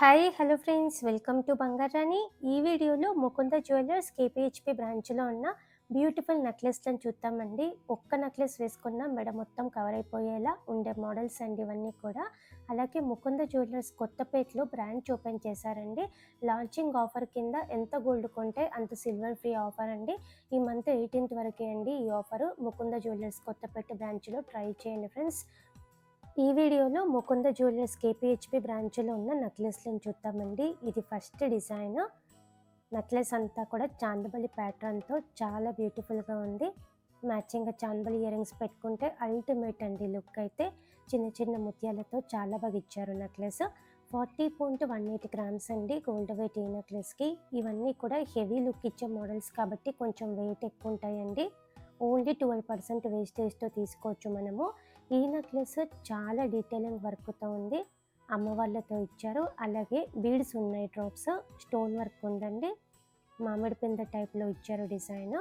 Hi hello friends welcome to Bangarani. ఈ వీడియోలో Mukunda jewellers కేపీహెచ్పి బ్రాంచ్లో ఉన్న బ్యూటిఫుల్ నెక్లెస్లను చూద్దామండి. ఒక్క నెక్లెస్ వేసుకున్న మెడ మొత్తం కవర్ అయిపోయేలా ఉండే మోడల్స్ అండి ఇవన్నీ కూడా. అలాగే ముకుంద జ్యువెలర్స్ కొత్తపేటలో బ్రాంచ్ ఓపెన్ చేశారండి. లాంచింగ్ ఆఫర్ కింద ఎంత గోల్డ్ కొంటే అంత సిల్వర్ ఫ్రీ ఆఫర్ అండి. ఈ మంత్ 18th వరకే అండి ఈ ఆఫరు. ముకుంద జ్యువెలర్స్ కొత్తపేట బ్రాంచ్లో ట్రై చేయండి ఫ్రెండ్స్. ఈ వీడియోలో ముకుంద జ్యువెలర్స్ కేపీహెచ్పి బ్రాంచ్లో ఉన్న నెక్లెస్లను చూద్దామండి. ఇది ఫస్ట్ డిజైన్. నెక్లెస్ అంతా కూడా చాందబలి ప్యాటర్న్తో చాలా బ్యూటిఫుల్గా ఉంది. మ్యాచింగ్గా చాందబలి ఇయర్ రింగ్స్ పెట్టుకుంటే అల్టిమేట్ అండి లుక్ అయితే. చిన్న చిన్న ముత్యాలతో చాలా బాగా ఇచ్చారు నెక్లెస్. 40.18 గ్రామ్స్ అండి గోల్డ్ వెయిట్ ఈ నెక్లెస్కి. ఇవన్నీ కూడా హెవీ లుక్ ఇచ్చే మోడల్స్ కాబట్టి కొంచెం వెయిట్ ఎక్కువ ఉంటాయండి. ఓన్లీ 12% వేస్టేజ్తో తీసుకోవచ్చు మనము. ఈ నెక్లెస్ చాలా డీటెయిలింగ్ వర్క్తో ఉంది. అమ్మవార్లతో ఇచ్చారు. అలాగే బీడ్స్ ఉన్నాయి, డ్రాప్స్, స్టోన్ వర్క్ ఉందండి. మామిడి పింద టైప్లో ఇచ్చారు డిజైన్.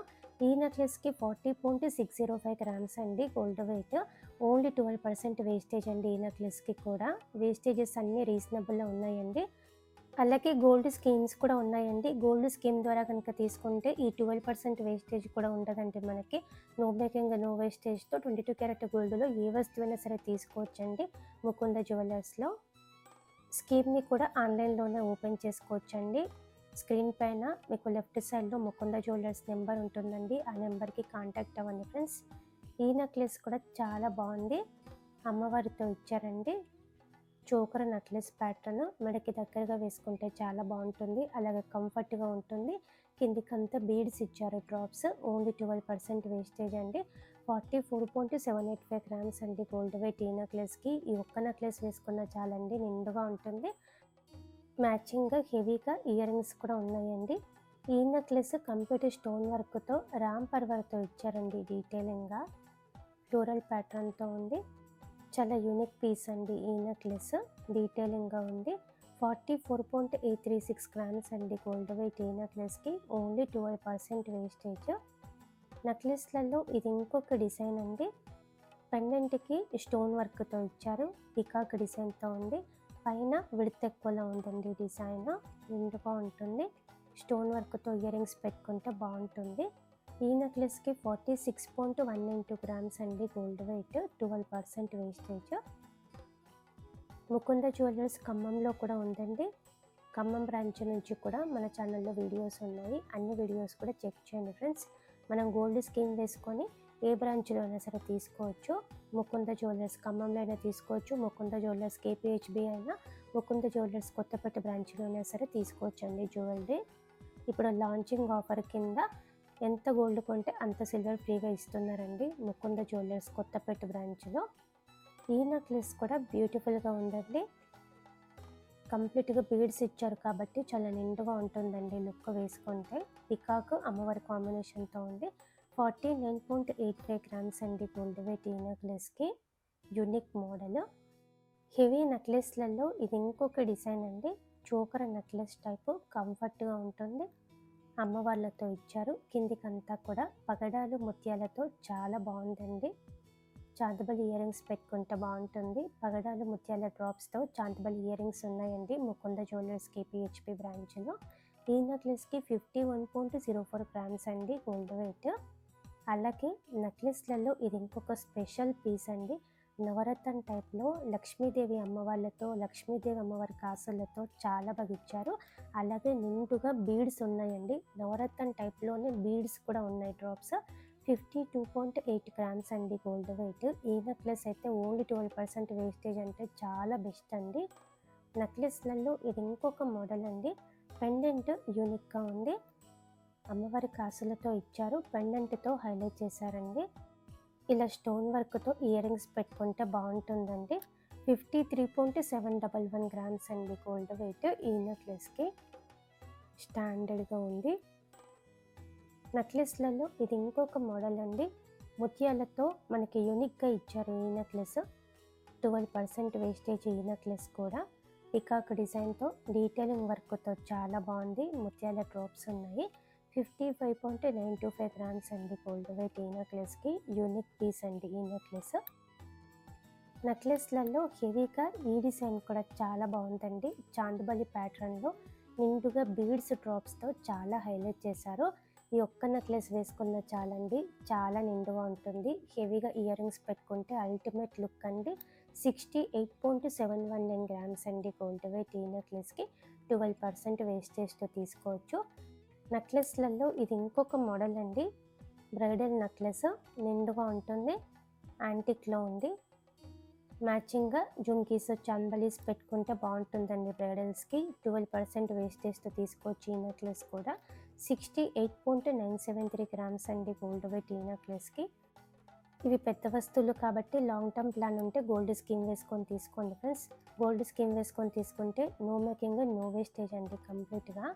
ఈ నెక్లెస్కి 40.605 గ్రామ్స్ అండి గోల్డ్ వెయిట్. ఓన్లీ 12% వేస్టేజ్ అండి ఈ నెక్లెస్కి కూడా. వేస్టేజెస్ అన్నీ రీజనబుల్గా ఉన్నాయండి. అలాగే గోల్డ్ స్కీమ్స్ కూడా ఉన్నాయండి. గోల్డ్ స్కీమ్ ద్వారా కనుక తీసుకుంటే ఈ 12% వేస్టేజ్ కూడా ఉండదండి మనకి. నో మేకింగ్ నో వేస్టేజ్తో 22 క్యారెట్ గోల్డ్లో ఏ వస్తువైనా సరే తీసుకోవచ్చండి ముకుంద జ్యువెలర్స్లో. స్కీమ్ని కూడా ఆన్లైన్లోనే ఓపెన్ చేసుకోవచ్చండి. స్క్రీన్ పైన మీకు లెఫ్ట్ సైడ్లో ముకుంద జ్యువెలర్స్ నెంబర్ ఉంటుందండి. ఆ నెంబర్కి కాంటాక్ట్ అవ్వండి ఫ్రెండ్స్. ఈ నెక్లెస్ కూడా చాలా బాగుంది. అమ్మవారితో ఇచ్చారండి. చోకర నెక్లెస్ ప్యాటర్న్ మెడకి దగ్గరగా వేసుకుంటే చాలా బాగుంటుంది. అలాగే కంఫర్ట్గా ఉంటుంది. కిందికంతా బీడ్స్ ఇచ్చారు, డ్రాప్స్. ఓన్లీ 12% వేస్టేజ్ అండి. 44.785 గ్రామ్స్ అండి గోల్డ్ వెయిట్ ఈ నెక్లెస్కి. ఈ ఒక్క నెక్లెస్ వేసుకున్న చాలండి, నిండుగా ఉంటుంది. మ్యాచింగ్గా హెవీగా ఇయర్ రింగ్స్ కూడా ఉన్నాయండి. ఈ నెక్లెస్ కంప్లీట్ స్టోన్ వర్క్తో రామ్ పర్వర్తో ఇచ్చారండి. డీటెయిలింగ్గా ఫ్లోరల్ ప్యాటర్న్తో ఉంది. చాలా యూనిక్ పీస్ అండి ఈ నెక్లెస్. డీటెయిలింగ్గా ఉంది. 44.836 గ్రామ్స్ అండి గోల్డ్ వెయిట్ ఈ నెక్లెస్కి. Only 12% wastage. నెక్లెస్లలో ఇది ఇంకొక డిజైన్ అండి. పెండెంట్కి స్టోన్ వర్క్తో ఇచ్చారు. పికాక్ డిజైన్తో ఉంది. పైన విడత ఎక్కువలో ఉందండి డిజైన్. నిండుగా ఉంటుంది. స్టోన్ వర్క్తో ఇయర్ రింగ్స్ పెట్టుకుంటే బాగుంటుంది. ఈ నెక్లెస్కి 46.192 గ్రామ్స్ అండి gold wait. 12% wastage. Mukunda jewellers ఖమ్మంలో కూడా ఉందండి. ఖమ్మం బ్రాంచ్ నుంచి కూడా మన ఛానల్లో వీడియోస్ ఉన్నాయి. అన్ని వీడియోస్ కూడా చెక్ చేయండి ఫ్రెండ్స్. మనం గోల్డ్ స్కీమ్ వేసుకొని ఏ బ్రాంచ్లో అయినా సరే తీసుకోవచ్చు. ముకుంద జ్యువెలర్స్ ఖమ్మంలో అయినా తీసుకోవచ్చు, ముకుంద జ్యువెలర్స్ కేపీహెచ్బి అయినా, ముకుంద జ్యువెలర్స్ కొత్తపేట బ్రాంచ్లో అయినా సరే తీసుకోవచ్చు అండి జ్యువెలరీ. ఇప్పుడు లాంచింగ్ ఆఫర్ కింద ఎంత గోల్డ్ కొంటే అంత సిల్వర్ ఫ్రీగా ఇస్తున్నారండి ముకుంద జ్యువెలర్స్ కొత్తపేట బ్రాంచ్లో. ఈ నెక్లెస్ కూడా బ్యూటిఫుల్గా ఉందండి. కంప్లీట్గా బీడ్స్ ఇచ్చారు కాబట్టి చాలా నిండుగా ఉంటుందండి లుక్ వేసుకుంటే. పికాక్ అమ్మవారి కాంబినేషన్తో ఉంది. 49.85 గ్రామ్స్ అండి గోల్డ్ వెయిట్ ఈ నెక్లెస్కి. Unique model. హెవీ నెక్లెస్లలో ఇది ఇంకొక డిజైన్ అండి. చోకర నెక్లెస్ టైపు, కంఫర్ట్గా ఉంటుంది. అమ్మవార్లతో ఇచ్చారు. కిందికంతా కూడా పగడాలు ముత్యాలతో చాలా బాగుందండి. చాందబలి ఇయర్ రింగ్స్ పెట్టుకుంటే బాగుంటుంది. పగడాలు ముత్యాల డ్రాప్స్తో చాందబలి ఇయర్ రింగ్స్ ఉన్నాయండి ముకుంద జ్యువెలర్స్ కేపీహెచ్పి బ్రాంచ్లో. ఈ నెక్లెస్కి 51.04 గ్రామ్స్ అండి గోల్డ్ వెయిట్. అలాగే నెక్లెస్లలో ఇది ఇంకొక స్పెషల్ పీస్ అండి. నవరత్న టైప్లో లక్ష్మీదేవి అమ్మవార్లతో, లక్ష్మీదేవి అమ్మవారి కాసులతో చాలా బాగా ఇచ్చారు. అలాగే నిండుగా బీడ్స్ ఉన్నాయండి. నవరత్న టైప్లోనే బీడ్స్ కూడా ఉన్నాయి, డ్రాప్స్. 52.8 గ్రామ్స్ అండి గోల్డ్ వెయిట్. ఈ నెక్లెస్ అయితే ఓన్లీ 12% వేస్టేజ్ అంటే చాలా బెస్ట్ అండి. నెక్లెస్లలో ఇది ఇంకొక మోడల్ అండి. పెండెంట్ యూనిక్గా ఉంది. అమ్మవారి కాసులతో ఇచ్చారు. పెండెంట్తో హైలైట్ చేశారండి. ఇలా స్టోన్ వర్క్తో ఇయర్ రింగ్స్ పెట్టుకుంటే బాగుంటుందండి. 53.711 గ్రామ్స్ అండి గోల్డ్ వెయిట్ ఈ నెక్లెస్కి. స్టాండర్డ్గా ఉంది. నెక్లెస్లలో ఇది ఇంకొక మోడల్ అండి. ముత్యాలతో మనకి యూనిక్గా ఇచ్చారు ఈ నెక్లెస్. 12% వేస్టేజ్ ఈ నెక్లెస్ కూడా. పికాక్ డిజైన్తో డీటెయిలింగ్ వర్క్తో చాలా బాగుంది. ముత్యాల డ్రాప్స్ ఉన్నాయి. 55.925 గ్రామ్స్ అండి గోల్డ్ వెయిట్ ఈ నెక్లెస్కి. యూనిక్ పీస్ అండి ఈ నెక్లెస్. నెక్లెస్లలో హెవీగా ఈ డిజైన్ కూడా చాలా బాగుందండి. చాందుబలి ప్యాటర్న్లో నిండుగా బీడ్స్ డ్రాప్స్తో చాలా హైలైట్ చేశారు. ఈ ఒక్క నెక్లెస్ వేసుకున్న చాలండి, చాలా నిండుగా ఉంటుంది. హెవీగా ఇయర్ రింగ్స్ పెట్టుకుంటే అల్టిమేట్ లుక్ అండి. 68.719 గ్రామ్స్ అండి గోల్డ్ వెయిట్. ఈ నెక్లెస్కి 12% వేస్టేజ్తో తీసుకోవచ్చు. నెక్లెస్లలో ఇది ఇంకొక మోడల్ అండి. బ్రైడల్ నెక్లెస్ నిండుగా ఉంటుంది, యాంటిక్లో ఉంది. మ్యాచింగ్గా జుమ్కీస్, చాంబలీస్ పెట్టుకుంటే బాగుంటుందండి బ్రైడల్స్కి. 12% వేస్టేజ్తో తీసుకోవచ్చు. ఈ నెక్లెస్ కూడా 68.973 గ్రామ్స్ అండి గోల్డ్ వెయిట్ ఈ నెక్లెస్కి. ఇవి పెద్ద వస్తువులు కాబట్టి లాంగ్ టర్మ్ ప్లాన్ ఉంటే గోల్డ్ స్కీమ్ వేసుకొని తీసుకోండి ఫ్రెండ్స్. గోల్డ్ స్కీమ్ వేసుకొని తీసుకుంటే నో మేకింగ్, నో వేస్టేజ్ అండి కంప్లీట్గా.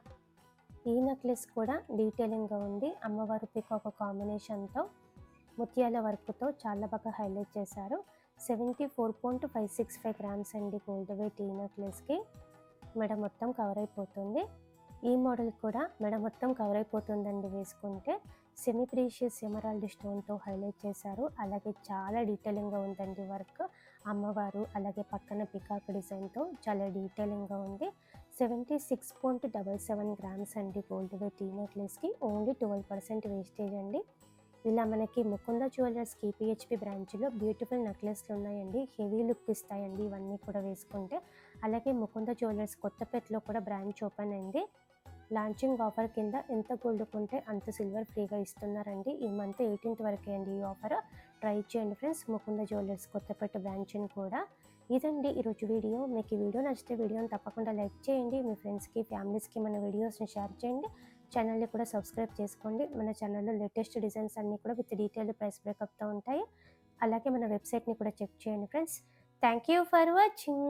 ఈ నెక్లెస్ కూడా డీటెయిలింగ్గా ఉంది. అమ్మవారు పికాక్ కాంబినేషన్తో ముత్యాల వర్క్తో చాలా బాగా హైలైట్ చేశారు. 74.565 గ్రామ్స్ అండి గోల్డ్ వెయిట్ ఈ నెక్లెస్కి. మెడ మొత్తం కవర్ అయిపోతుంది. ఈ మోడల్ కూడా మెడ మొత్తం కవర్ అయిపోతుందండి వేసుకుంటే. సెమీ ప్రీషియస్ ఎమరాల్డ్ స్టోన్తో హైలైట్ చేశారు. అలాగే చాలా డీటెయిలింగ్గా ఉందండి వర్క్. అమ్మవారు అలాగే పక్కన పికాక్ డిజైన్తో చాలా డీటెయిలింగ్గా ఉంది. 76.77 గ్రామ్స్ అండి గోల్డ్ వెయిట్ ఈ నెక్లెస్కి. ఓన్లీ 12% వేస్టేజ్ అండి. ఇలా మనకి ముకుంద జ్యువెలర్స్ కేపీహెచ్పి బ్రాంచ్లో బ్యూటిఫుల్ నెక్లెస్లు ఉన్నాయండి. హెవీ లుక్ ఇస్తాయండి ఇవన్నీ కూడా వేసుకుంటే. అలాగే ముకుంద జ్యువెలర్స్ కొత్తపేటలో కూడా బ్రాంచ్ ఓపెన్ అయింది. లాంచింగ్ ఆఫర్ కింద ఎంత గోల్డ్ కొంటే అంత సిల్వర్ ఫ్రీగా ఇస్తున్నారండి. ఈ మంత్ 18th వరకే అండి ఈ ఆఫర్. ట్రై చేయండి ఫ్రెండ్స్ ముకుంద జ్యువెలర్స్ కొత్తపేట బ్రాంచ్ని కూడా. ఇదండి ఈరోజు వీడియో. మీకు ఈ వీడియో నచ్చితే వీడియోని తప్పకుండా లైక్ చేయండి. మీ ఫ్రెండ్స్కి, ఫ్యామిలీస్కి మన వీడియోస్ని షేర్ చేయండి. ఛానల్ని కూడా సబ్స్క్రైబ్ చేసుకోండి. మన ఛానల్లో లేటెస్ట్ డిజైన్స్ అన్నీ కూడా విత్ డీటెయిల్డ్ ప్రైస్ బ్రేకప్తో ఉంటాయి. అలాగే మన వెబ్సైట్ని కూడా చెక్ చేయండి friends. Thank you for watching.